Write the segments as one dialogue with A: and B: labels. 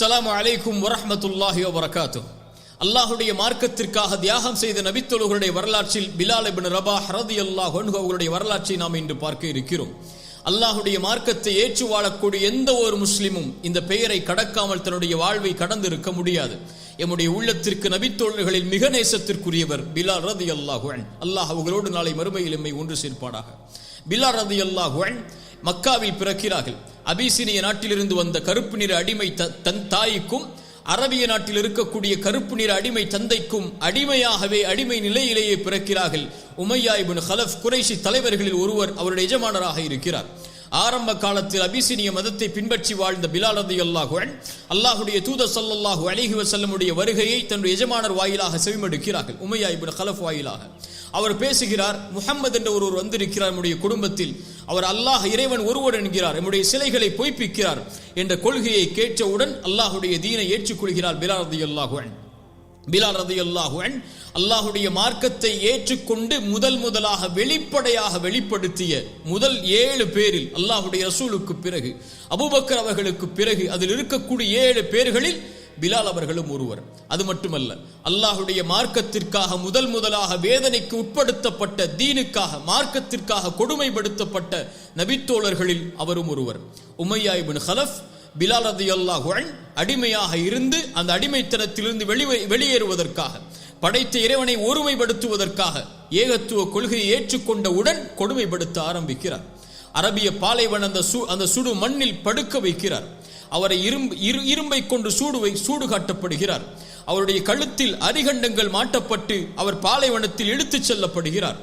A: அஸ்ஸலாமு அலைக்கும் வரஹ்மத்துல்லாஹி வபரகாத்துஹ். அல்லாஹுடைய மார்க்கத்திற்காக தியாகம் செய்த நபித்தோழர்களுடைய வரலாற்றில் பிலால் இப்னு ரபாஹ் ரலியல்லாஹு அன்ஹு அவர்களுடைய வரலாற்றை நாம் இன்று பார்க்க இருக்கிறோம். அல்லாஹுடைய மார்க்கத்தை ஏற்று வாழக்கூடிய எந்த ஒரு முஸ்லிமும் இந்த பெயரை கடக்காமல் தன்னுடைய வாழ்வை கடந்திருக்க முடியாது. எம்முடைய உள்ளத்திற்கு நபித்தோழர்களில் மிக நேசத்திற்குரியவர் பிலால் ரலியல்லாஹு அன்ஹு. அல்லாஹ் அவர்களோடு நாளை மறுமையில் எம்மை ஒன்று சேர்ப்பானாக. பிலால் ரலியல்லாஹு அன்ஹு மக்காவில் பிறக்கிறார்கள். அபிசீனிய நாட்டிலிருந்து வந்த கருப்பு நிற அடிமை தன் தாய்க்கும் அரபிய நாட்டில் இருக்கக்கூடிய கருப்பு நிற அடிமை தந்தைக்கும் அடிமையாகவே அடிமை நிலையிலேயே பிறக்கிறார்கள். உமையா இப்னு கலஃப் குறைஷி தலைவர்களில் ஒருவர் அவருடைய எஜமானராக இருக்கிறார். ஆரம்ப காலத்தில் அபிசீனிய மதத்தை பின்பற்றி வாழ்ந்த பிலால் ரலியல்லாஹு அன்ஹு அல்லாஹ்வுடைய தூதர் ஸல்லல்லாஹு அலைஹி வஸல்லமுடைய வருகையை தன்னுடைய எஜமானர் வாயிலாக செவிமடுக்கிறார்கள். உமையா இப்னு கலஃப் வாயிலாக அவர் பேசுகிறார். முஹம்மது என்ற ஒருவர் வந்திருக்கிறார் நம்முடைய குடும்பத்தில், அவர் அல்லாஹ் இறைவன் ஒருவர் என்கிறார், நம்முடைய சிலைகளை பொய்ப்பிக்கிறார் என்ற கொள்கையை கேட்டவுடன் அல்லாஹுடைய தீனை ஏற்றுக்கொள்கிறார் பிலால் ரலியல்லாஹு அன்ஹு. பிலால் ரலியல்லாஹு அன்ஹு அல்லாஹுடைய மார்க்கத்தை ஏற்றுக்கொண்டு முதலாக வெளிப்படையாக வெளிப்படுத்திய முதல் 7 பேரில் அல்லாஹுடைய ரசூலுக்கு பிறகு அபூபக்கர் அவர்களுக்கு பிறகு அதில் இருக்கக்கூடிய 7 பேர்களில் பிலால் அவர்களும் ஒருவர். அது மட்டுமல்ல, அல்லாஹுடைய மார்க்கத்திற்காக முதலாக வேதனைக்கு உட்படுத்தப்பட்ட தீனுக்காக மார்க்கத்திற்காக கொடுமைப்படுத்தப்பட்ட நபித்தோழர்களில் அவரும் ஒருவர். உமையா இப்னு கலஃப் பிலால் ரலியல்லாஹு அன்ஹு அடிமையாக இருந்து அந்த அடிமைத்தனத்திலிருந்து வெளியேறுவதற்காக படைத்த இறைவனை ஒருமைப்படுத்துவதற்காக ஏகத்துவ கொள்கையை ஏற்றுக்கொண்டவுடன் கொடுமைப்படுத்த ஆரம்பிக்கிறார். அரபிய பாலைவன அந்த சுடு மண்ணில் படுக்க வைக்கிறார். அவரை இரும்பை கொண்டு சூடு காட்டப்படுகிறார். அவருடைய கழுத்தில் அரிகண்டங்கள் மாட்டப்பட்டு அவர் பாலைவனத்தில் இழுத்துச் செல்லப்படுகிறார்.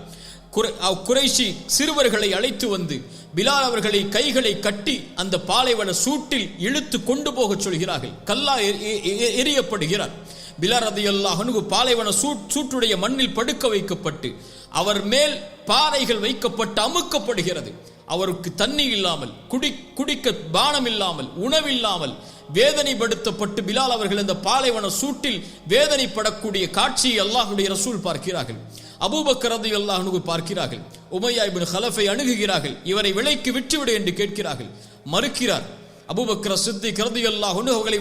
A: குறைஷி சிறுவர்களை அழைத்து வந்து பிலால் அவர்களை கைகளை கட்டி அந்த பாலைவன சூட்டில் இழுத்து கொண்டு போக சொல்கிறார்கள். கல்லா எரியப்படுகிறார். பிலால் ரலியல்லாஹு அன்ஹு பாலைவன சூட்டுடைய மண்ணில் படுக்க வைக்கப்பட்டு அவர் மேல் பாறைகள் வைக்கப்பட்டு அமுக்கப்படுகிறது. அவருக்கு தண்ணி இல்லாமல் குடிக்க பானம் இல்லாமல் உணவில்லாமல் வேதனைப்படுத்தப்பட்டு பிலால் அவர்கள் இந்த பாலைவன சூட்டில் வேதனைப்படக்கூடிய காட்சியை அல்லாஹ்வுடைய ரசூல் பார்க்கிறார்கள். அபூபக்கர் ரலியல்லாஹு அன்ஹு பார்க்கிறார்கள். உமையா இப்னு கலஃபை அணுகுகிறார்கள். இவரை விலைக்கு விற்றுவிடு என்று கேட்கிறார்கள். மறுக்கிறார். அபூபக்கர் சித்திக் ரலியல்லாஹு அன்ஹு அவர்களை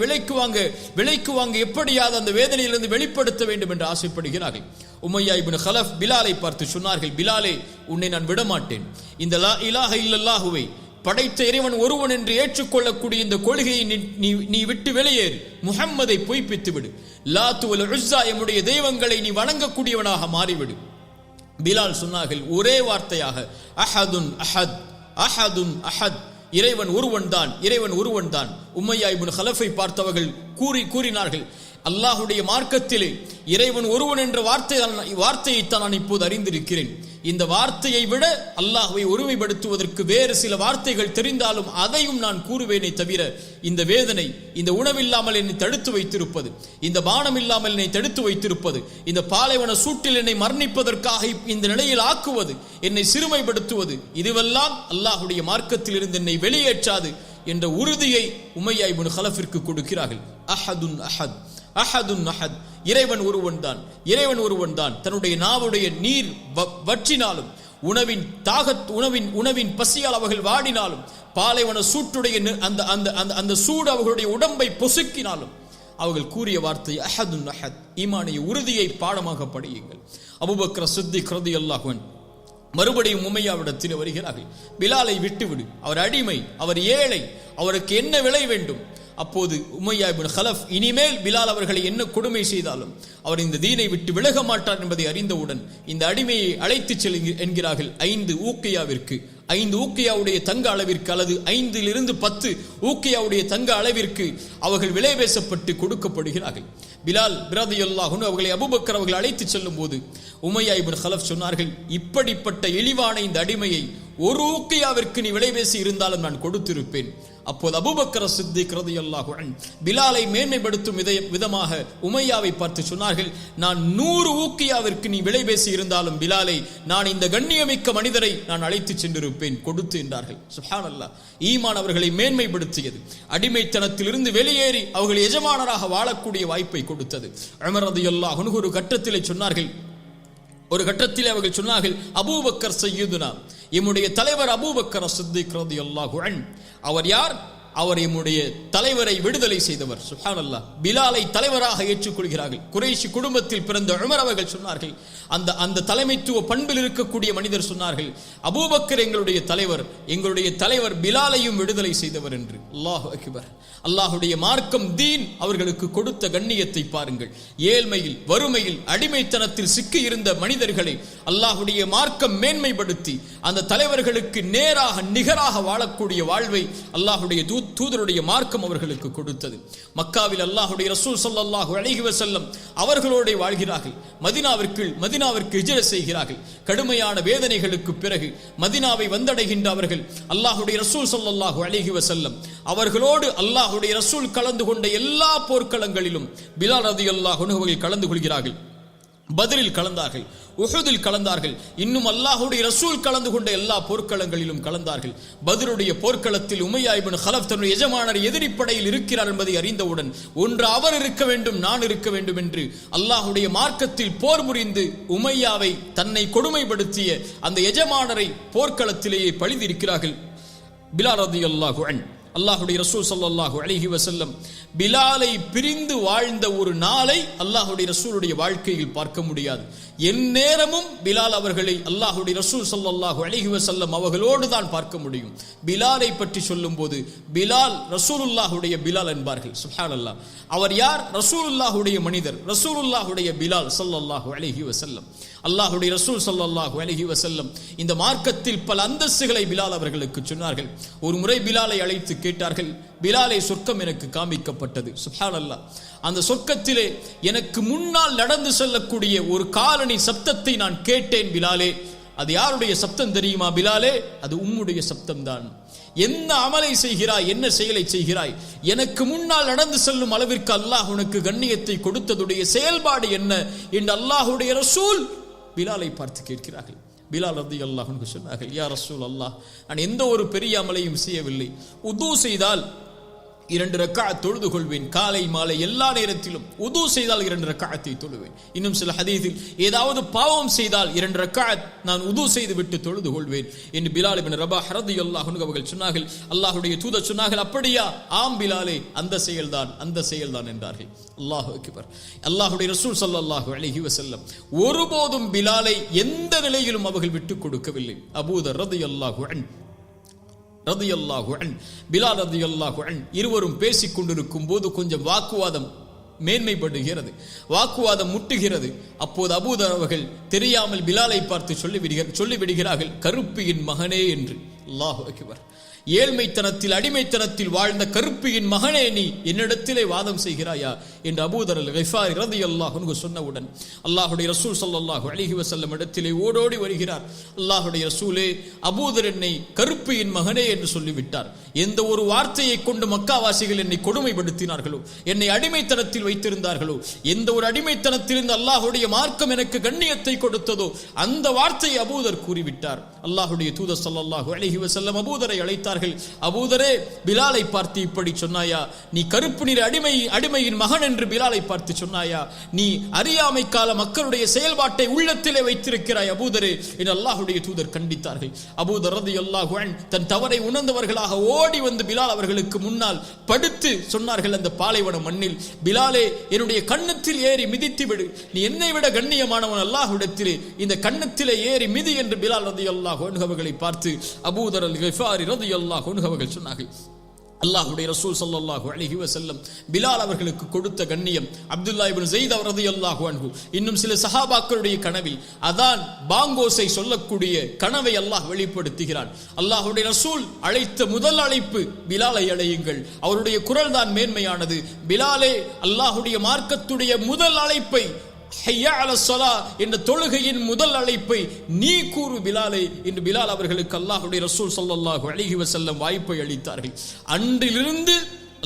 A: விலைக்கு வாங்க எப்படியாவது அந்த வேதனையிலிருந்து வெளிப்படுத்த வேண்டும் என்று ஆசைப்படுகிறார்கள். உமையா இப்னு கலஃப் பிலாலை பார்த்து சொன்னார்கள், பிலாலே, உன்னை நான் விடமாட்டேன். இந்த லா இலாஹ இல்லல்லாஹுவை படைத்த இறைவன் ஒருவன் என்று ஏற்றுக்கொள்ளக்கூடிய இந்த கொள்கையை நீ விட்டு வெளியேறு. முஹம்மதை பொய்ப்பித்து விடு. லாத்து வல் உஸ்ஸா எம்முடைய தெய்வங்களை நீ வணங்கக்கூடியவனாக மாறிவிடு. பிலால் சொன்னார்கள் ஒரே வார்த்தையாக, அஹதுன் அஹத், அஹதுன் அஹத், இறைவன் ஒருவன் தான், இறைவன் ஒருவன் தான். உமையா இப்னு கலஃபை பார்த்தவர்கள் கூறினார்கள், அல்லாஹுடைய மார்க்கத்திலே இறைவன் ஒருவன் என்ற வார்த்தையைத்தான் நான் இப்போது அறிந்திருக்கிறேன். இந்த வார்த்தையை விட அல்லாஹ்வை ஒருமைப்படுத்துவதற்கு வேறு சில வார்த்தைகள் தெரிந்தாலும் அதையும் நான் கூறுவேனே தவிர இந்த வேதனை, இந்த உணவில்லாமல் என்னை தடுத்து வைத்திருப்பது, இந்த பானம் இல்லாமல் என்னை தடுத்து வைத்திருப்பது, இந்த பாலைவன சூட்டில் என்னை மரணிப்பதற்காக இந்த நிலையில் ஆக்குவது, என்னை சிறுமைப்படுத்துவது, இதுவெல்லாம் அல்லாஹுடைய மார்க்கத்தில் இருந்து என்னை வெளியேற்றாது என்ற உறுதியை உமையா இப்னு கலஃபிற்கு கொடுக்கிறார்கள். அஹதுன் அஹத், அஹதுன் அஹத், இறைவன் ஒருவன் தான், இறைவன் ஒருவன் தான். தன்னுடைய நாவுடைய நீர் வற்றினாலும் உணவின் பசியால் அவர்கள் வாடினாலும் பாலைவன சூட்டுடைய அந்த சூடு அவர்களுடைய உடம்பை பொசுக்கினாலும் அவர்கள் கூறிய வார்த்தை அஹதுன் அஹத். ஈமானிய உறுதியை பாடமாக படியுங்கள். அபூபக்கர் சித்திக் ரலியல்லாஹு அன்ஹு மறுபடியும் உமையாவிடத்தில் வருகிறார்கள். பிலாலை விட்டுவிடு, அவர் அடிமை, அவர் ஏழை, அவருக்கு என்ன விலை வேண்டும்? அப்போது உமையா இப்னு கலஃப் இனிமேல் பிலால் அவர்களை என்ன கொடுமை செய்தாலும் அவர் இந்த தீனை விட்டு விலக மாட்டார் என்பதை அறிந்தவுடன் இந்த அடிமையை அழைத்து செல் என்கிறார்கள் 5 ஊக்கியாவிற்கு, 5 ஊக்கியாவுடைய தங்க அளவிற்கு அல்லது 5 to 10 ஊக்கியாவுடைய தங்க அளவிற்கு அவர்கள் விலை பேசப்பட்டு கொடுக்கப்படுகிறார்கள். பிலால் ரலியல்லாஹு அன்ஹு அவர்களை அபூபக்கர் அவர்கள் அழைத்து செல்லும் போது உமையா இப்னு கலஃப் சொன்னார்கள், இப்படிப்பட்ட இழிவான இந்த அடிமையை 1 ஊக்கியாவிற்கு நீ விலை பேசி இருந்தாலும் நான் கொடுத்திருப்பேன். அப்போது அபூபக்கர் சித்திக் ரலியல்லாஹு அன்ஹு பிலாலை மேன்மைப்படுத்தும் விதமாக உமையாவை பார்த்து சொன்னார்கள், நான் 100 ஊக்கியாவிற்கு நீ விலை பேசி இருந்தாலும் பிலாலை, நான் இந்த கண்ணியமிக்க மனிதரை நான் அழைத்து சென்றிருப்பேன், கொடுத்து என்றார்கள். சுப்ஹானல்லாஹ். ஈமான் அவர்களை மேன்மைப்படுத்தியது. அடிமைத்தனத்திலிருந்து வெளியேறி அவர்கள் எஜமானராக வாழக்கூடிய வாய்ப்பை கொடுத்தது. உமர் ரலியல்லாஹு அன்ஹு ஒரு கட்டத்தில் அவர்கள் சொன்னார்கள், அபூபக்கர் சய்யிதுனா, எம்முடைய தலைவர் அபூபக்கர் சித்திக் ரலியல்லாஹு அன்ஹு. அவர் யார்? அவர் எம்முடைய தலைவரை விடுதலை செய்தவர். சுப்ஹானல்லாஹ். பிலாலை தலைவராக ஏற்றுக்கொள்கிறார்கள். குறைஷி குடும்பத்தில் பிறந்த உமர் அவர்கள் சொன்னார்கள், அந்த தலைமைத்துவ பண்பில் இருக்கக்கூடிய மனிதர் சொன்னார்கள், அபூபக்கர் எங்களுடைய தலைவர் பிலாலையும் விடுதலை செய்தவர் என்று. அல்லாஹு அக்பர். அல்லாஹுடைய மார்க்கம் தீன் அவர்களுக்கு கொடுத்த கண்ணியத்தை பாருங்கள். ஏழ்மையில், வறுமையில், அடிமைத்தனத்தில் சிக்கி இருந்த மனிதர்களை அல்லாஹுடைய மார்க்கம் மேன்மைப்படுத்தி அந்த தலைவர்களுக்கு நேராக நிகராக வாழக்கூடிய வாழ்வை அல்லாஹுடைய தூதருடைய மார்க்கம் அவர்களுக்கு கொடுத்தது. மக்காவில் அல்லாஹுடைய ரசூல் ஸல்லல்லாஹு அலைஹி வஸல்லம் அவர்களோடு வாழ்கிறார்கள். மதீனாவிற்கு ஹிஜ்ரத் செய்கிறார்கள். கடுமையான வேதனைகளுக்கு பிறகு மதீனாவை வந்தடைகின்ற அவர்கள் அல்லாஹுடைய ரசூல் ஸல்லல்லாஹு அலைஹி வஸல்லம் அவர்களோடு அல்லாஹுடைய ரசூல் கலந்து கொண்ட எல்லா போர்க்களங்களிலும் பிலால் ரலியல்லாஹு அன்ஹு அவர்கள் கலந்து கொள்கிறார்கள். பத்ரில் கலந்தார்கள், உஹுதில் கலந்தார்கள், இன்னும் அல்லாஹுடைய ரசூல் கலந்து கொண்ட எல்லா போர்க்களங்களிலும் கலந்தார்கள். பத்ருடைய போர்க்களத்தில் உமையா இப்னு கலஃப் தன்னுடைய எஜமானர் எதிரிப்படையில் இருக்கிறார் என்பதை அறிந்தவுடன் ஒன்று அவர் இருக்க வேண்டும், நான் இருக்க வேண்டும் என்று அல்லாஹுடைய மார்க்கத்தில் போர் புரிந்து உமையாவை தன்னை கொடுமைப்படுத்திய அந்த எஜமானரை போர்க்களத்திலேயே பழிதிருக்கிறார்கள். பிலால் ரலியல்லாஹு அன்ஹு. அல்லாஹுடைய ரசூல் ஸல்லல்லாஹு அலைஹி வஸல்லம் பிலாலை பிரிந்து வாழ்ந்த ஒரு நாளை அல்லாஹுடைய ரசூலுடைய வாழ்க்கையில் பார்க்க முடியாது. எந்நேரமும் பிலால் அவர்களை அல்லாஹுடைய ரசூல் ஸல்லல்லாஹு அலைஹி வஸல்லம் அவர்களோடு தான் பார்க்க முடியும். பிலாலை பற்றி சொல்லும் போது பிலால் ரசூலுல்லாஹுடைய பிலால் என்பார்கள். சுப்ஹானல்லாஹ். அவர் யார்? ரசூலுல்லாஹுடைய மனிதர், ரசூலுல்லாஹுடைய பிலால் ஸல்லல்லாஹு அலைஹி வஸல்லம். அல்லாஹுடைய ரசூல் ஸல்லல்லாஹு அலைஹி வஸல்லம் இந்த மார்க்கத்தில் பல அந்தஸ்துகளை பிலால் அவர்களுக்கு சொன்னார்கள். ஒரு முறை பிலாலை அழைத்து கேட்டார்கள், பிலாலை, சொர்க்கம் எனக்கு காமிக்கப்பட்டது. சுப்ஹானல்லாஹ். அந்த சொர்க்கத்திலே எனக்கு முன்னால் நடந்து செல்லக்கூடிய ஒரு காலணி சப்தத்தை நான் கேட்டேன். பிலாலே, அது யாருடைய சப்தம் தெரியுமா? பிலாலே, அது உம்முடைய சப்தம்தான். என்ன அமலை செய்கிறாய், என்ன செயலை செய்கிறாய், எனக்கு முன்னால் நடந்து செல்லும் அளவிற்கு அல்லாஹ் உனக்கு கண்ணியத்தை கொடுத்ததுடைய செயல்பாடு என்ன என்று அல்லாஹுடைய ரசூல் பிலாலை பார்த்து கேட்கிறார்கள். பிலால் ரலியல்லாஹு அன்ஹு சொன்னார்கள், யா ரசூல் அல்லாஹ், நான் எந்த ஒரு பெரிய அமலையும் செய்யவில்லை. உது செய்தால் 2 ரக்அத் தொழுது கொள்வேன். காலை மாலை எல்லா நேரத்திலும் உது செய்தால் 2 ரக்அத்தை தொழுவேன். இன்னும் சில ஹதீஸில் ஏதாவது பாவம் செய்தால் 2 ரக்அத் நான் உது செய்து விட்டு தொழுது கொள்வேன் என்று பிலால் இப்னு ரபாஹ் ரலியல்லாஹு அன்ஹு அவர்கள் சொன்னார்கள். அல்லாஹ்வுடைய தூதர் சொன்னார்கள், அப்படியா? ஆம் பிலாலே, அந்த செயல்தான் என்றார்கள். அல்லாஹு அக்பர். அல்லாஹ்வுடைய ரசூல் ஸல்லல்லாஹு அலைஹி வஸல்லம் ஒருபோதும் பிலாலை எந்த நிலையிலும் அவர்கள் விட்டுக் கொடுக்கவில்லை. அபூதர் ரலியல்லாஹு அன்ஹு பிலால் ரலியல்லாஹு அன்ஹு இருவரும் பேசிக் கொண்டிருக்கும் போது கொஞ்சம் வாக்குவாதம் மேன்மைப்படுகிறது, வாக்குவாதம் முட்டுகிறது. அப்போது அபூதர் அவர்கள் தெரியாமல் பிலாலை பார்த்து சொல்லிவிடுகிறார்கள், கருப்பியின் மகனே என்று. அல்லாஹு அக்பர். ஏழ்மைத்தனத்தில், அடிமைத்தனத்தில் வாழ்ந்த கருப்பியின் மகனே, நீ என்னிடத்திலே வாதம் செய்கிறாயா என்று அபூதர் அல்-கிஃபாரி ரலியல்லாஹு அன்ஹு சொன்னவுடன் அல்லாஹுடைய ரசூல் ஸல்லல்லாஹு அலைஹி வஸல்லம் இடத்திலே ஓடோடி வருகிறார். அல்லாஹுடைய ரசூலே, அபூதர் என்னை கருப்பியின் மகனே என்று சொல்லிவிட்டார். எந்த ஒரு வார்த்தையை கொண்டு மக்காவாசிகள் என்னை கொடுமைப்படுத்தினார்களோ, என்னை அடிமைத்தனத்தில் வைத்திருந்தார்களோ, எந்த ஒரு அடிமைத்தனத்திலிருந்து அல்லாஹுடைய மார்க்கம் எனக்கு கண்ணியத்தை கொடுத்ததோ அந்த வார்த்தையை அபூதர் கூறிவிட்டார். அல்லாஹுடைய தூதர் ஸல்லல்லாஹு அலைஹி வஸல்லம் அபூதரை அழைத்தார்கள். அபூதரே, பிலாலை பார்த்து இப்படி சொன்னாயா? நீ கருப்பு நிற அடிமையின் மகன் என்று பிலாலை பார்த்து சொன்னாயா? நீ அறியாமை கால மக்களுடைய செயல்பாட்டை உள்ளத்திலே வைத்திருக்கிறாய் அபூதரே என்று அல்லாஹுடைய தூதர் கண்டித்தார்கள். அபூதர் ரலியல்லாஹு அன்ஹு தன் தவறை உணர்ந்தவர்களாக ஓடி வந்து பிலால் அவர்களுக்கு முன்னால் படுத்து சொன்னார்கள், அந்த பாலைவன மண்ணில், பிலாலே, என்னுடைய கன்னத்தில் ஏறி மிதித்து விடு. நீ என்னை விட கண்ணியமானவன் அல்லாஹ்விடத்திலே, இந்த கன்னத்திலே ஏறி மிதி என்று பிலால் ரலியல்லாஹு அன்ஹு அவர்களை பார்த்து அபூதர் அல்-கிஃபாரி ரலியல்லாஹு அன்ஹு அவர்கள் சொன்னார்கள். அல்லாஹ்வுடைய ரசூல் ஸல்லல்லாஹு அலைஹி வஸல்லம் பிலால் அவர்களுக்கு கொடுத்த கண்ணியம், அப்துல்லாஹ் இப்னு ஸைத் ரலியல்லாஹு அன்ஹு இன்னும் சில சஹாபாக்களுடைய கனவில் அதான் பாங்கோசை சொல்லக்கூடிய கனவை அல்லாஹ் வெளிப்படுத்துகிறான். அல்லாஹ்வுடைய ரசூல் அழைத்த முதல் அழைப்பு, பிலாலை அழையுங்கள், அவருடைய குரல் தான் மேன்மையானது. பிலாலே, அல்லாஹ்வுடைய மார்க்கத்துடைய முதல் அழைப்பை, ஹய்யா அலஸ் ஸலா என்ற தொழுகையின் முதல் அழைப்பை நீ கூறு பிலாலே என்று பிலால் அவர்களுக்கு அல்லாஹ்வுடைய ரசூல் ஸல்லல்லாஹு அலைஹி வஸல்லம் வாய்ப்பை அளித்தார்கள். அன்றிலிருந்து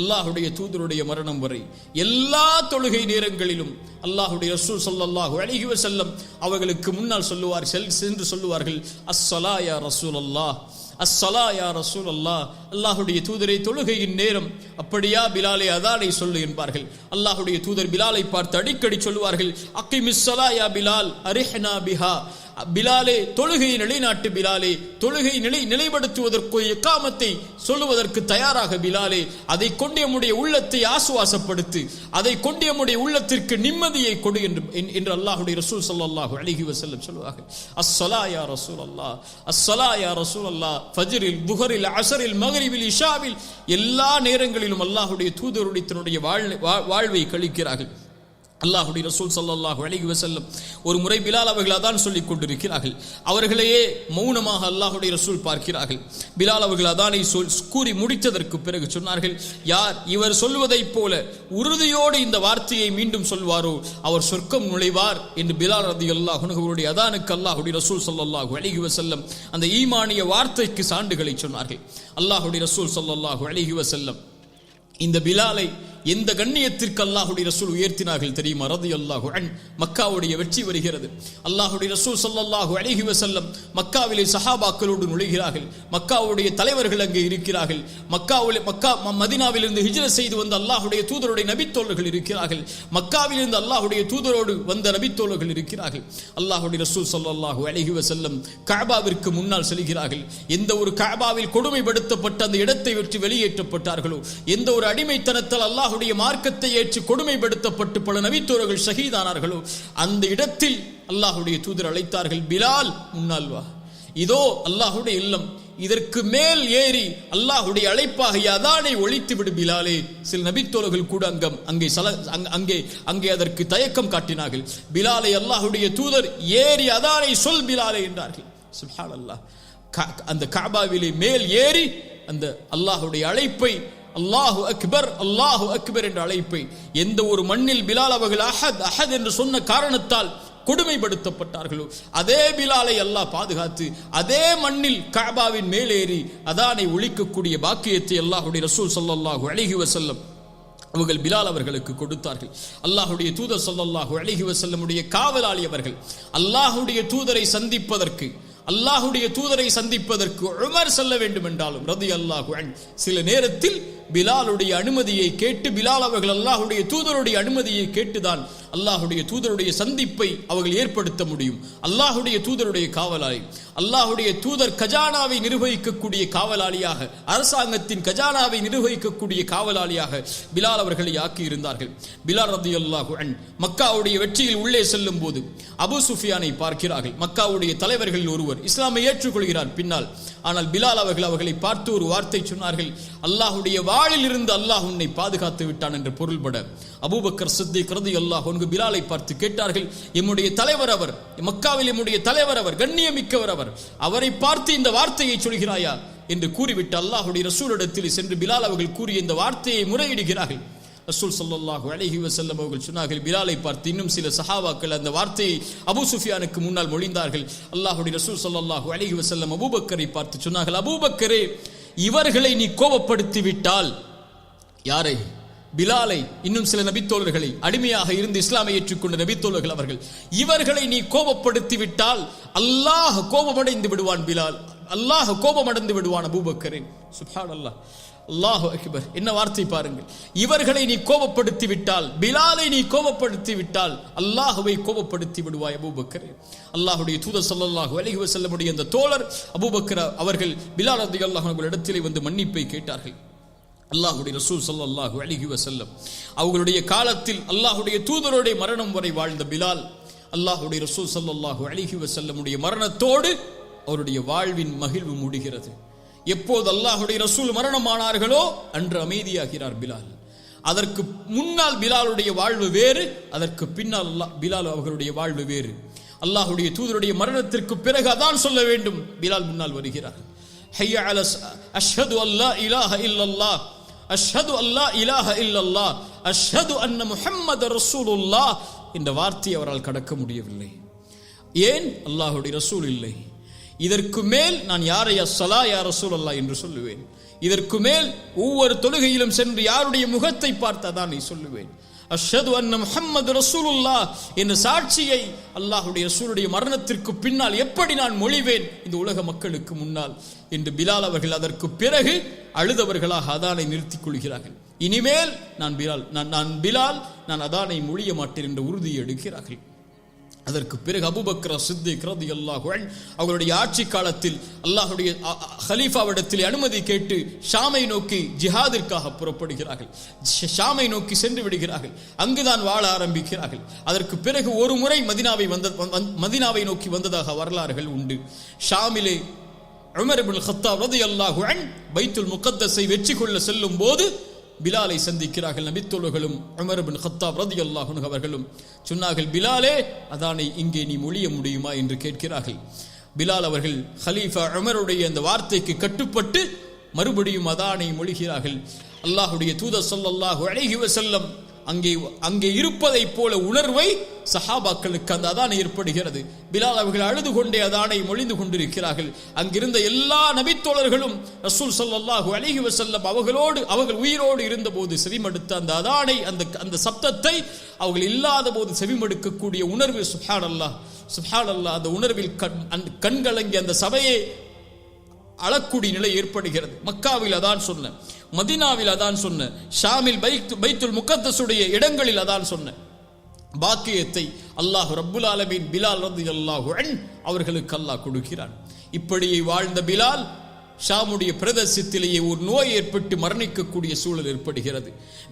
A: அல்லாஹ்வுடைய தூதருடைய மரணம் வரை எல்லா தொழுகை நேரங்களிலும் அல்லாஹ்வுடைய ரசூல் ஸல்லல்லாஹு அலைஹி வஸல்லம் அவர்களுக்கு முன்னால் சென்று சொல்லுவார்கள், அஸ்ஸலா யா ரசூலல்லாஹ், அஸ்ஸலா யா ரசூலல்லாஹ், அல்லாஹ்வுடைய தூதரை தொழுகையின் நேரம். அப்படியா பிலாலே, அதானை சொல்லு என்பார்கள். அல்லாஹ்வுடைய தூதர் பிலாலை பார்த்து அடிக்கடி சொல்லுவார்கள், அக்கிமிஸ் ஸலா யா பிலால் அரிஹ்னா பிஹா. பிலாலே, தொழுகையை நிலைநாட்டு பிலாலே, தொழுகை நிலைப்படுத்துவதற்கு இக்காமத்தை சொல்லுவதற்கு தயாராக பிலாலே, அதை கொண்டு நம்முடைய உள்ளத்தை ஆசுவாசப்படுத்து, அதை கொண்டு நம்முடைய உள்ளத்திற்கு நிம்மதியை கொடு என்று அல்லாஹ்வுடைய ரசூல் ஸல்லல்லாஹு அலைஹி வஸல்லம் சொல்வார்கள். அஸ்ஸலா யா ரசூலல்லாஹ், அஸ்ஸலா யா ரசூலல்லாஹ். ஃபஜ்ரில், துஹரில், அஸரில், மக்ரிபில், இஷாவில் எல்லா நேரங்களிலும் அல்லாஹ்வுடைய தூதருடைய தன்னுடைய வாழ்வை கழிக்கிறார்கள். அல்லாஹ்வுடைய ரசூல் ஸல்லல்லாஹு அலைஹி வஸல்லம் ஒரு முறை பிலால் அவர்கள் அதான் சொல்லிக் கொண்டிருக்கிறார்கள். அவர்களையே மௌனமாக அல்லாஹ்வுடைய ரசூல் பார்க்கிறார்கள். பிலால் அவர்கள் அதானை கூறி முடித்ததற்கு பிறகு சொன்னார்கள், யார் இவர் சொல்வதைப் போல உறுதியோடு இந்த வார்த்தையை மீண்டும் சொல்வாரோ அவர் சொர்க்கம் நுழைவார் என்று பிலால் ரலியல்லாஹு அன்ஹு அவருடைய அதானுக்கு அல்லாஹ்வுடைய ரசூல் ஸல்லல்லாஹு அலைஹி வஸல்லம் அந்த ஈமானிய வார்த்தைக்கு சான்றுகளை சொன்னார்கள். அல்லாஹ்வுடைய ரசூல் ஸல்லல்லாஹு அலைஹி வஸல்லம் இந்த பிலாலை எந்த கண்ணியத்திற்கு அல்லாஹ்வுடைய ரசூல் உயர்த்தினார்கள் தெரியுமா? ரலியல்லாஹு அன்ஹு. மக்காவுடைய வெற்றி வருகிறது. அல்லாஹ்வுடைய ரசூல் ஸல்லல்லாஹு அலைஹி வஸல்லம் மக்காவிலே சஹாபாக்களோடு நுழைகிறார்கள். மக்காவுடைய தலைவர்கள் அங்கே இருக்கிறார்கள். மதீனாவிலிருந்து ஹிஜ்ரத் செய்து வந்த அல்லாஹ்வுடைய தூதருடைய நபித்தோழர்கள் இருக்கிறார்கள். மக்காவிலிருந்து அல்லாஹ்வுடைய தூதரோடு வந்த நபித்தோழர்கள் இருக்கிறார்கள். அல்லாஹ்வுடைய ரசூல் ஸல்லல்லாஹு அலைஹி வஸல்லம் கஅபாவிற்கு முன்னால் செல்கிறார்கள். எந்த ஒரு கஅபாவில் கொடுமைப்படுத்தப்பட்ட அந்த இடத்தை விட்டு வெளியேற்றப்பட்டார்களோ, எந்த ஒரு அடிமைத்தனத்தால் அல்லாஹ்வுடைய மார்க்கத்தை ஏற்று கொடுமைப்படுத்தப்பட்டு பல நபித்தோழர்கள் ஷஹீதானார்களோ, அந்த இடத்தில் அல்லாஹ்வுடைய தூதர் அழைத்தார்கள், பிலால் முன்னால் வா, இதோ அல்லாஹ்வுடைய இல்லம், இதற்கு மேல் ஏறி அல்லாஹ்வுடைய அழைப்பாக அதானை ஒழித்து விடு பிலாலே. சில நபித்தோழர்கள் கூட அங்கே அதற்கு தயக்கம் காட்டினார்கள். பிலாலை அல்லாஹ்வுடைய தூதர் ஏறி அதானை சொல் பிலாலே என்றார்கள். சுப்ஹானல்லாஹ். அந்த கஅபாவிலே மேல் ஏறி அந்த அல்லாஹ்வுடைய அழைப்பை, அல்லாஹு அக்பர், அல்லாஹு அக்பர் என்ற அழைப்பை, எந்த ஒரு மண்ணில் பிலால் அவர்கள் அஹத் அஹத் என்று சொன்ன காரணத்தால் கொடுமைப்படுத்தப்பட்டார்களோ அதே பிலாலை அல்லாஹ் பாதுகாத்து அதே மண்ணில் கஅபாவின் மேலேறி அதானை ஒழிக்கக்கூடிய பாக்கியத்தை அல்லாஹ்வுடைய ரசூல் ஸல்லல்லாஹு அலைஹி வஸல்லம் அவர்கள் பிலால் அவர்களுக்கு கொடுத்தார்கள். அல்லாஹ்வுடைய தூதர் ஸல்லல்லாஹு அலைஹி வஸல்லமுடைய காவலாளி அவர்கள். அல்லாஹ்வுடைய தூதரை சந்திப்பதற்கு உமர் செல்ல வேண்டும் என்றாலும் ரலியல்லாஹு அன்ஹு சில நேரத்தில் பிலாலுடைய அனுமதியை கேட்டு, பிலால் அவர்கள் அல்லாஹ்வுடைய தூதருடைய அனுமதியை கேட்டுதான் அல்லாஹ்வுடைய தூதருடைய சந்திப்பை அவர்கள் ஏற்படுத்த முடியும். அல்லாஹ்வுடைய தூதருடைய காவலாளி, அல்லாஹ்வுடைய தூதர் கஜானாவை நிர்வகிக்கக்கூடிய காவலாளியாக, அரசாங்கத்தின் கஜானாவை நிர்வகிக்கக்கூடிய காவலாளியாக பிலால் அவர்களை ஆக்கி இருந்தார்கள். பிலால் ரலியல்லாஹு அன்ஹு மக்காவுடைய வெற்றியில் உள்ளே செல்லும் போது அபூ சுஃபியானை பார்க்கிறார்கள். மக்காவுடைய தலைவர்களில் ஒருவர் இஸ்லாமை ஏற்றுக்கொள்கிறார் பின்னால். ஆனால் பிலால் அவர்களை பார்த்து ஒரு வார்த்தை சொன்னார்கள், அல்லாஹ்வுடைய வாளில் இருந்து அல்லாஹ் உன்னை பாதுகாத்து விட்டான் என்று பொருள்பட அபூபக்கர் சித்திக் ரலியல்லாஹு அன்ஹு பிலாலை பார்த்து கேட்டார்கள், எம்முடைய தலைவர் அவர், மக்காவில் எம்முடைய தலைவர் அவர், கண்ணியமிக்கவர் அவர், அவரை பார்த்து இந்த வார்த்தையை சொல்கிறாயா என்று கூறிவிட்டு அல்லாஹ்வுடைய ரசூலிடத்தில் சென்று பிலால் அவர்கள் கூறிய இந்த வார்த்தையை முறையிடுகிறார்கள். ரசூல் ஸல்லல்லாஹு அலைஹி வஸல்லம் அவர்கள் சொன்னார்கள், பிலாலை பார்த்து இன்னும் சில சஹாபாக்கள் அந்த வார்த்தையை அபூ சுஃபியானுக்கு முன்னால் மொழிந்தார்கள். அல்லாஹ்வுடைய ரசூல் ஸல்லல்லாஹு அலைஹி வஸல்லம் அபூபக்கரை பார்த்து சொன்னார்கள், அபூபக்கரே, இவர்களை நீ கோபப்படுத்தி விட்டால், யாரை? பிலாலை, இன்னும் சில நபித்தோழர்களை, அடிமையாக இருந்து இஸ்லாமை ஏற்றுக்கொண்ட நபித்தோழர்கள் அவர்கள், இவர்களை நீ கோபப்படுத்தி விட்டால் அல்லாஹ் கோபமடைந்து விடுவான் பிலால், அல்லாஹ் கோபமடைந்து விடுவான் அபூபக்கரே. சுப்ஹானல்லாஹ், அல்லாஹு அக்பர். என்ன வார்த்தை பாருங்கள். இவர்களை நீ கோபப்படுத்தி விட்டால், பிலாலை நீ கோபப்படுத்தி விட்டால் அல்லாஹ்வை கோபப்படுத்தி விடுவாய் அபூபக்கரே. அல்லாஹ்வுடைய தூதர் ஸல்லல்லாஹு அலைஹி வஸல்லமுடைய அந்த தோழர் அபூபக்கர் அவர்கள் பிலால் ரலியல்லாஹு அன்ஹு இடத்திலே வந்து மன்னிப்பை கேட்டார்கள். அல்லாஹ்வுடைய ரசூல் ஸல்லல்லாஹு அலைஹி வஸல்லம் அவர்களுடைய காலத்தில் அல்லாஹ்வுடைய தூதருடைய மரணம் வரை வாழ்ந்த பிலால், அல்லாஹ்வுடைய ரசூல் ஸல்லல்லாஹு அலைஹி வஸல்லமுடைய மரணத்தோடு அவருடைய வாழ்வின் மகிழ்வு முடிகிறது. எப்போது அல்லாஹ்வுடைய ரசூல் மரணமானார்களோ அன்று அமைதியாகிறார் பிலால். அதற்கு முன்னால் பிலாலுடைய வாழ்வு வேறு, அதற்கு பின்னால் பிலால் அவர்களுடைய வாழ்வு வேறு. அல்லாஹ்வுடைய தூதருடைய மரணத்திற்கு பிறகு அதான் சொல்ல வேண்டும். பிலால் முன்னால் வருகிறார். ஹய்ய அலா அஷ்ஹது அல்லா இலாஹ இல்லல்லாஹ், அஷ்ஹது அல்லா இலாஹ இல்லல்லாஹ், அஷ்ஹது அன்ன முஹம்மது ரசூலுல்லாஹ் என்ற வார்த்தையை அவரால் கடக்க முடியவில்லை. ஏன்? அல்லாஹ்வுடைய ரசூல் இல்லை. இதற்கு மேல் நான் யாரை அஸ்ஸலா யா ரசூலல்லாஹ் என்று சொல்லுவேன்? இதற்கு மேல் ஒவ்வொரு தொழுகையிலும் சென்று யாருடைய முகத்தை பார்த்து அதானை சொல்லுவேன். அஷ்ஹது அன்ன முஹம்மது ரசூலுல்லாஹ் என்ற சாட்சியை அல்லாஹ்வுடைய ரசூலுடைய மரணத்திற்கு பின்னால் எப்படி நான் மொழிவேன் இந்த உலக மக்களுக்கு முன்னால் என்று பிலால் அவர்கள் அதற்கு பிறகு அழுதவர்களாக அதானை நிறுத்திக் கொள்கிறார்கள். இனிமேல் நான் பிலால் அதானை மொழிய மாட்டேன் என்ற உறுதியை எடுக்கிறார்கள். அதற்கு பிறகு அபூபக்கர் சித்திக் ரலியல்லாஹு அன்ஹு அவருடைய ஆட்சி காலத்தில் அல்லாஹ்வுடைய கலீஃபாவிடத்தில் அனுமதி கேட்டு ஷாமை நோக்கி ஜிஹாதிற்காக புறப்படுகிறார்கள். ஷாமை நோக்கி சென்று விடுகிறார்கள். அங்குதான் வாழ ஆரம்பிக்கிறார்கள். அதற்கு பிறகு ஒரு முறை மதீனாவை நோக்கி வந்ததாக வரலாறுகள் உண்டு. ஷாமிலே உமர் இப்னு கத்தாப் ரலியல்லாஹு அன்ஹு பைத்துல் முகத்தஸை வெற்றி கொள்ள செல்லும் போது பிலாலை சந்திக்கிறார்கள். நபித்தோழர்களும் உமர் இப்னு கத்தாப் ரலியல்லாஹு அன்ஹு அவர்களும் சொன்னார்கள், பிலாலே அதானை இங்கே நீ மொழிய முடியுமா என்று கேட்கிறார்கள். பிலால் அவர்கள் ஹலீஃபா உமருடைய அந்த வார்த்தைக்கு கட்டுப்பட்டு மறுபடியும் அதானை மொழிகிறார்கள். அல்லாஹ்வுடைய தூதர் ஸல்லல்லாஹு அலைஹி வஸல்லம் அங்கே இருப்பதை போல உணர்வை சஹாபாக்களுக்கு அந்த அதானை ஏற்படுகிறது. பிலால் அவர்கள் அழுது கொண்டே அதானை மொழிந்து கொண்டிருக்கிறார்கள். அங்கிருந்த எல்லா நபித்தோழர்களும் ரசூல் ஸல்லல்லாஹு அலைஹி வஸல்லம் அவர்கள் உயிரோடு இருந்த போது செவிமடுத்த அந்த அதானை அந்த சப்தத்தை அவர்கள் இல்லாத போது செவிமடுக்கக்கூடிய உணர்வு சுப்ஹானல்லாஹ் சுப்ஹானல்லாஹ் அந்த உணர்வில் கண்கலங்கி அந்த சபையை அழக்கூடிய நிலை ஏற்படுகிறது. மக்காவில் அதான் சொன்ன, மதீனாவில் அதான் சொன்ன, ஷாமில் பைத்துல் முகத்தஸுடைய இடங்களில் அதான் சொன்ன பாக்கியத்தை அல்லாஹ் ரப்புல் ஆலமீன் பிலால் ரலியல்லாஹு அன்ஹு அவர்களுக்கு அல்லாஹ் கொடுக்கிறான். இப்படியே வாழ்ந்த பிலால் ஷாமுடைய பிரதேசத்திலேயே ஒரு நோய் ஏற்பட்டு மரணிக்கக்கூடிய சூழல் ஏற்படுகிறது.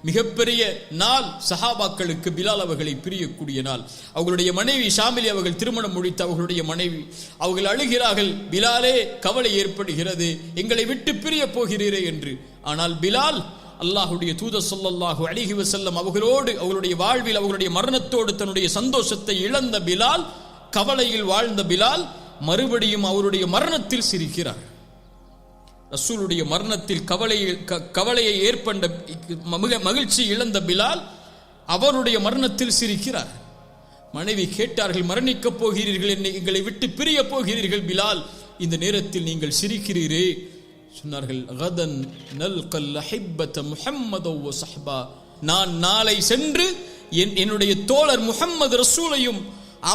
A: மிகப்பெரிய நாள் சஹாபாக்களுக்கு பிலால் அவர்களை பிரியக்கூடிய நாள். அவர்களுடைய மனைவி ஷாமிலி அவர்கள் திருமணம் முடித்த அவர்களுடைய மனைவி அவர்கள் அழுகிறார்கள், பிலாலே கவலை ஏற்படுகிறது, எங்களை விட்டு பிரிய போகிறீரே என்று. ஆனால் பிலால் அல்லாஹ்வுடைய தூதர் ஸல்லல்லாஹு அலைஹி வஸல்லம் அவர்களுடைய வாழ்வில் அவர்களுடைய மரணத்தோடு தன்னுடைய சந்தோஷத்தை இழந்த பிலால், கவலையில் வாழ்ந்த பிலால் மறுபடியும் அவருடைய மரணத்தில் சிரிக்கிறார். ரசூலுடைய மரணத்தில் கவலையை ஏற்பட்ட மகிழ்ச்சி இழந்த பிலால் அவருடைய மரணத்தில் சிரிக்கிறார். மனைவி கேட்டார்கள், மரணிக்கப் போகிறீர்கள், எங்களை விட்டு பிரிய போகிறீர்கள் பிலால், இந்த நேரத்தில் நீங்கள் சிரிக்கிறீரே? சொன்னார்கள், கதன் நல்கல் அஹிப்பத முஹம்மது வ ஸஹ்பா, நான் நாளை சென்று என்னுடைய தோழர் முஹம்மது ரசூலையும்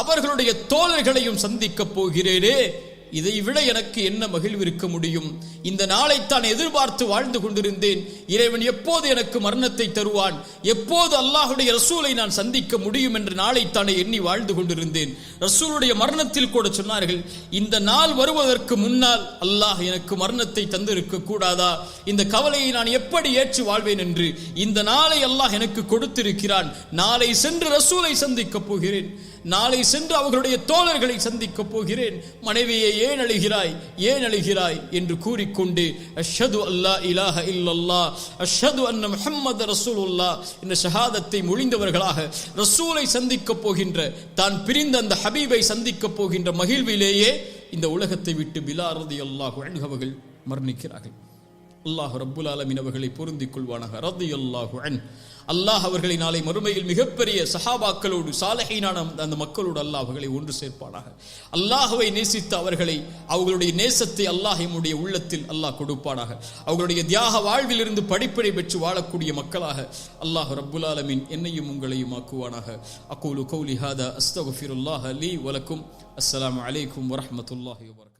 A: அவர்களுடைய தோழர்களையும் சந்திக்கப் போகிறேனே, இதை விட எனக்கு என்ன மகிழ்வு இருக்க முடியும்? இந்த நாளைத்தான் எதிர்பார்த்து வாழ்ந்து கொண்டிருந்தேன். இறைவன் எப்போது எனக்கு மரணத்தை தருவான், எப்போது அல்லாஹ்வுடைய ரசூலை நான் சந்திக்க முடியும் என்ற நாளைத்தானே எண்ணி வாழ்ந்து கொண்டிருந்தேன். ரசூலுடைய மரணத்தில் கூட சொன்னார்கள், இந்த நாள் வருவதற்கு முன்னால் அல்லாஹ் எனக்கு மரணத்தை தந்திருக்க கூடாதா? இந்த கவலையை நான் எப்படி ஏற்று வாழ்வேன் என்று இந்த நாளை அல்லாஹ் எனக்கு கொடுத்திருக்கிறான். நாளை சென்று ரசூலை சந்திக்கப் போகிறேன், நாளை சென்று அவர்களுடைய தோழர்களை சந்திக்கப் போகிறேன். மனைவியை ஏன் அழுகிறாய் என்று கூறிக்கொண்டு அஷ்ஹது அல்லா இலாஹ இல்லல்லாஹ் அஷ்ஹது அன்ன முஹம்மது ரசூலுல்லாஹ் என்ற ஷஹாதத்தை மொழிந்தவர்களாக ரசூலை சந்திக்கப் போகின்ற, தான் பிரிந்த அந்த ஹபீபை சந்திக்கப் போகின்ற மகிழ்விலேயே இந்த உலகத்தை விட்டு பிலால் ரலியல்லாஹு அன்ஹு அவர்கள் மரணிக்கிறார்கள். அல்லாஹ் ரப்புல் ஆலமீன் அவர்களை பொருந்திக் கொள்வானாக. ரலியல்லாஹு அன்ஹு. அல்லாஹ் அவர்களை நாளை மறுமையில் மிகப்பெரிய சஹாபாக்களோடு சாலிஹீனான அந்த மக்களோடு அல்லாஹ் அவர்களை ஒன்று சேர்ப்பானாக. அல்லாஹ்வை நேசித்த அவர்களுடைய நேசத்தை அல்லாஹ் நம்முடைய உள்ளத்தில் அல்லாஹ் கொடுப்பானாக. அவர்களுடைய தியாக வாழ்வில் இருந்து படிப்பினை பெற்று வாழக்கூடிய மக்களாக அல்லாஹ் ரப்புல் ஆலமீன் என்னையும் உங்களையும் ஆக்குவானாக. அகூலு கௌலி ஹாதா அஸ்தக்ஃபிருல்லாஹ லீ வலக்கும். அஸ்ஸலாமு அலைக்கும் வரஹ்மத்துல்லாஹி வபரகாத்துஹு.